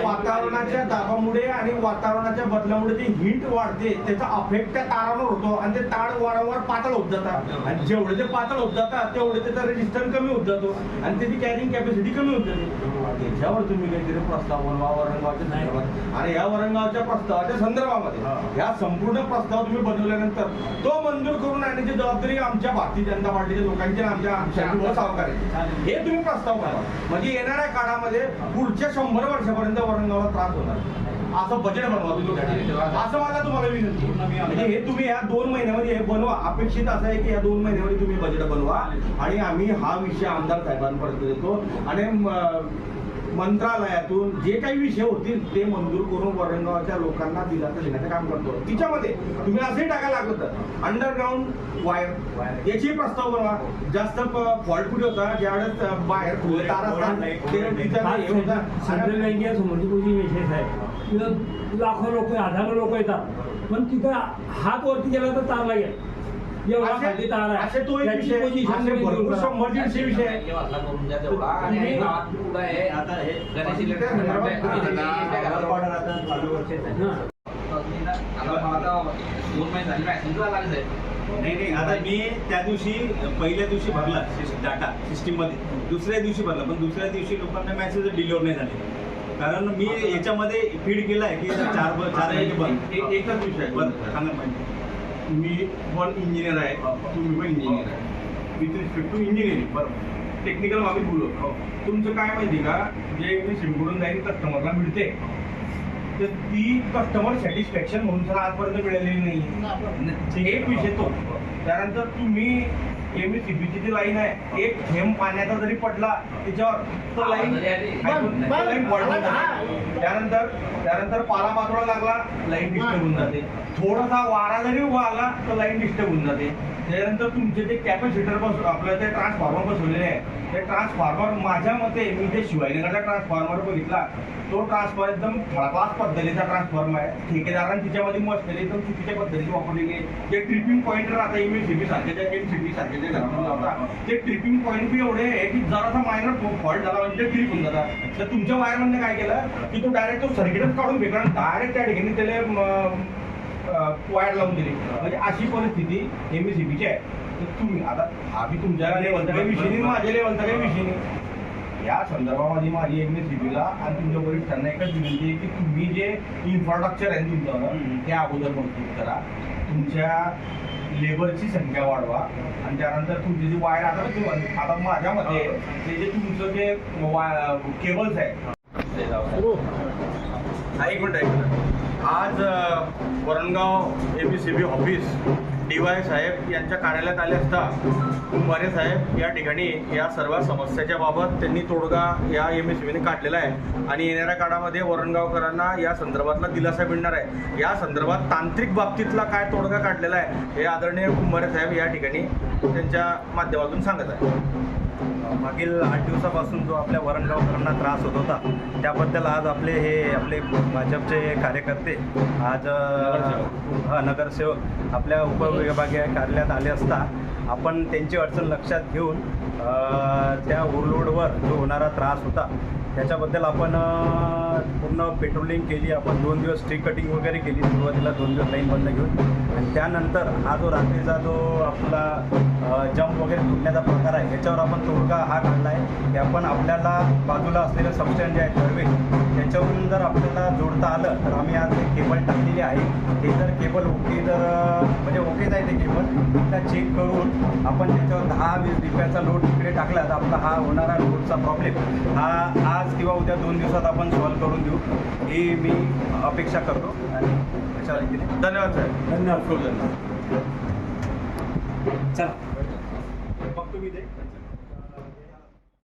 वातावरणाच्या दाबामुळे आणि वातावरणाच्या बदलामुळे जे हीट वाढते त्याचा अफेक्ट त्या तारांवर होतो आणि ते तार वारंवार पातळ होत जातात आणि जेवढे ते पातळ होत जातात तेवढे त्याचा रेजिस्टन्स कमी होत जातो आणि त्याची कॅरिंग कॅपॅसिटी कमी होत जाते. त्याच्यावर तुम्ही काहीतरी प्रस्ताव बनवा वरणगावच्या संदर्भात आणि या वरणगावच्या प्रस्तावाच्या संदर्भामध्ये ह्या संपूर्ण प्रस्ताव तुम्ही बनवल्यानंतर तो मंजूर करून आणण्याची जबाबदारी आमच्या भारतीय जनता पार्टीच्या लोकांची आमच्या सावकार हे तुम्ही प्रस्ताव बनवा. म्हणजे येणाऱ्या काळामध्ये पुढच्या 100 वर्षापर्यंत वरणगावला त्रास होणार असं बजेट बनवा तुम्ही, असं मला तुम्हाला विनंती. म्हणजे हे तुम्ही या 2 महिन्यामध्ये हे बनवा. अपेक्षित असं आहे की या 2 महिन्यामध्ये तुम्ही बजेट बनवा आणि आम्ही हा विषय आमदार साहेबांपर्यंत देतो आणि मंत्रालयातून जे काही विषय होतील ते मंजूर करून वरणगावच्या लोकांना दिलासा देण्याचं काम करतो. तिच्यामध्ये तुम्ही असंही टाकायला लागलं तर अंडरग्राऊंड वायर याची प्रस्ताव बनवा. जास्त फॉल्ट कुठे होता ज्यावेळेस बाहेर तार असतात सेंट्रल बँकेच्या समोरची विषय आहे. लाखो लोक 1000 लोक येतात पण तिथं हात वरती गेला तर तार लागेल. असे तो एक विषय भरपूर 100-150 विषय आहे. नाही आता मी त्या दिवशी पहिल्या दिवशी भरला डाटा सिस्टीम मध्ये, दुसऱ्या दिवशी भरला पण दुसऱ्या दिवशी लोकांना मेसेज डिलिव्हर नाही झाले कारण मी याच्यामध्ये फीड केलाय की 4 महिने बंद. एकच विषय बंद सांगा पाहिजे. मी पण इंजिनियर आहे, तुम्ही पण इंजिनियर आहे. विथ रिस्पेक्ट टू इंजिनिअरिंग बरोबर टेक्निकल मागे बोलू. तुमचं काय माहिती का, जे सिमकडून जाईल कस्टमरला मिळते तर ती कस्टमर सॅटिस्फॅक्शन म्हणून सर आजपर्यंत मिळालेली नाही. एक विषय तो. त्यानंतर तुम्ही MSCBची जी लाईन आहे, एक थेंब पाण्याचा जरी पडला त्याच्यावर तर लाईन त्यानंतर पाला पाचोळा लागला लाईन डिस्टर्ब होऊन जाते. थोडासा वारा जरी उभा आला तर लाईन डिस्टर्ब होऊन जाते. त्यानंतर तुमचे जे कॅपॅसिटर आपलं ते ट्रान्सफॉर्मर बसवलेले आहे ते ट्रान्सफॉर्मर माझ्या मते मी जे शिवाजीनगरचा ट्रान्सफॉर्मर बघितला तो ट्रान्सफॉर्मर एकदम क्लास पद्धतीचा ट्रान्सफॉर्मर आहे. ठेकेदारांनी तिच्यामध्ये मशिनरी एकदम चुकीच्या पद्धतीने वापरलेली आहे. जे ट्रिपिंग पॉईंट राहता MSCB सारख्याच्या MCB सारख्याच्या घरातून लावता ते ट्रिपिंग पॉईंट बी एवढे आहे की जरासा मायनर फॉल्ट झाला म्हणजे ते ट्रिप होऊन जातात. तर तुमच्या वायरमॅनने काय केलं की तो डायरेक्ट तो सर्किटच काढून फेकला आणि डायरेक्ट त्या ठिकाणी त्याला वायर लावून दिली. म्हणजे अशी परिस्थिती MSCBची आहे. तर तुम्ही आता हा बी तुमच्या लेवलचा काही विषय नाही, माझ्या लेवलचा काही विषय नाही. या संदर्भामध्ये माझी MSCBला आणि तुमच्या वरिष्ठांना एकच विनंती आहे की तुम्ही जे इन्फ्रास्ट्रक्चर आहे तुमचं ते अगोदर मजबूत करा. तुमच्या लेबरची संख्या वाढवा आणि त्यानंतर तुमची जी वायर आता माझ्या मते ते जे तुमचं जे केबल्स आहे. एक मिनिट आज वरणगाव MSCB ऑफिस DY साहेब यांच्या कार्यालयात आले असता कुंभारे साहेब या ठिकाणी या सर्व समस्याच्या बाबत त्यांनी तोडगा या MSCBने काढलेला आहे आणि येणाऱ्या काळामध्ये वरणगावकरांना या संदर्भातला दिलासा मिळणार आहे. या संदर्भात तांत्रिक बाबतीतला काय तोडगा काढलेला आहे हे आदरणीय कुंभारे साहेब या ठिकाणी त्यांच्या माध्यमातून सांगत आहे. मागील 8 दिवसापासून जो आपल्या वरणगावकरांना त्रास होत होता त्याबद्दल आज आपले भाजपचे कार्यकर्ते आज नगरसेवक आपल्या उपविभागीय कार्यालयात आले असता आपण त्यांची अडचण लक्षात घेऊन त्या ओव्हरलोडवर जो होणारा त्रास होता त्याच्याबद्दल आपण पूर्ण पेट्रोलिंग केली. आपण 2 दिवस ट्री कटिंग वगैरे केली. सुरुवातीला 2 दिवस लाईन बंद घेऊन आणि त्यानंतर हा जो रात्रीचा जो आपला जंप वगैरे तुटण्याचा प्रकार आहे याच्यावर आपण तोडगा हा काढला आहे की आपण आपल्याला बाजूला असलेलं सबस्टॅन्ड जे आहे सर्वे त्याच्यावरून जर आपल्याला जोडता आलं तर आम्ही आज ते केबल टाकलेली आहे. ते जर केबल ओके जर म्हणजे ओकेच आहे ते केबल त्या चेक करून आपण त्याच्यावर 10-20 डिप्याचा लोड तिकडे टाकला तर आपला हा होणारा लोडचा प्रॉब्लेम हा आज किंवा उद्या 2 दिवसात आपण सॉल्व्ह करून देऊ ही मी अपेक्षा करतो. आणि अशा रीतीने धन्यवाद साहेब. धन्यवाद. धन्यवाद. चला बघतो मी ते.